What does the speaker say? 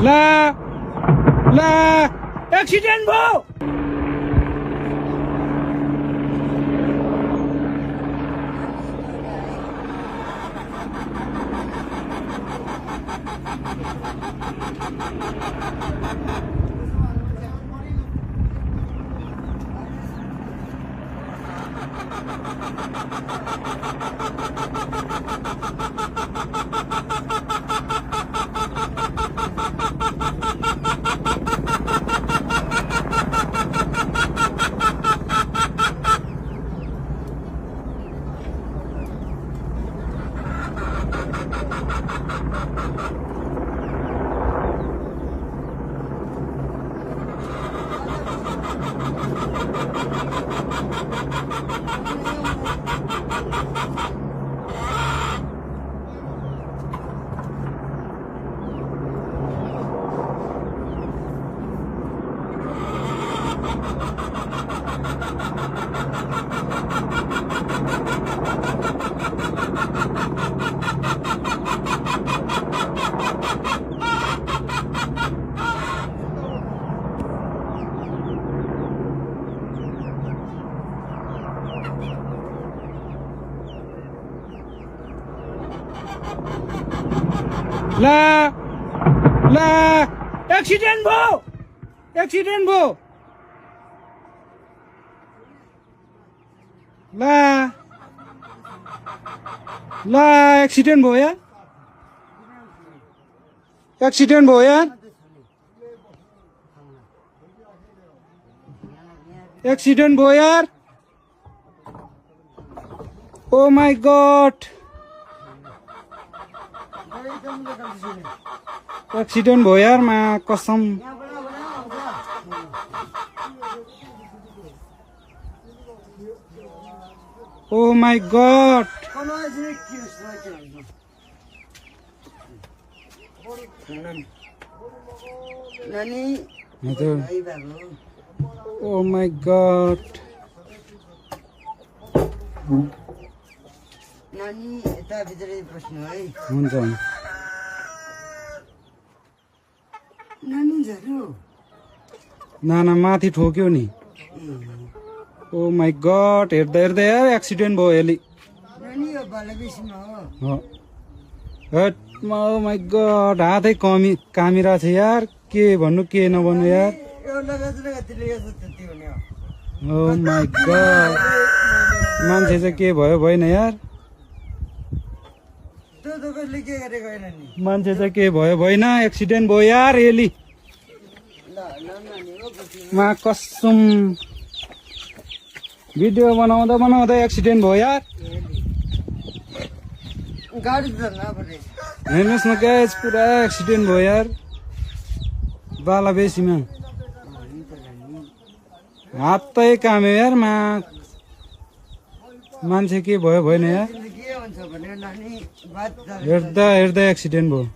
ला ला एक्सिडेन्ट भयो। ला ला एक्सिडेन्ट भयो। एक्सिडेन्ट भयो। ला ला एक्सिडेन्ट भयो यार। एक्सिडेन्ट भयो यार। एक्सिडेन्ट भयो यार। ओ माय गॉड एक्सिडेन्ट भयो यार मा कसम। Oh my god oh my god नानी यता भित्रै बस्नु है। हुन्छ नानी झर्यो। नाना माथि ठोक्यो नि। ओ माय गॉड हेर्दा हेर्दा यार एक्सिडेन्ट भयो यसले। नानी यो बाला बेसीमा हो। हट ओ माय गॉड हातै कामिरा छ यार। के भन्नु के नभन्नु यार। यो लगातिर कतिले यो त्यति हुने हो। ओ माय गॉड मान्छे चाहिँ के भयो भएन यार। त्यो त कसले के गरेको होइन नि। मान्छे चाहिँ के भयो भएन एक्सिडेन्ट भयो यार यसले। मा कसम भिडियो बनाउँदा बनाउँदा एक्सिडेन्ट भयो यार। गाडी चल्न पर्ने। हेर्नुहोस् न गाइस पुरा एक्सिडेन्ट भयो यार बाला बेसीमा। हातै काम्यो यार मा मान्छे के भयो भएन यार। के हुन्छ भने नानी बात हेर्दा हेर्दा एक्सिडेन्ट भयो।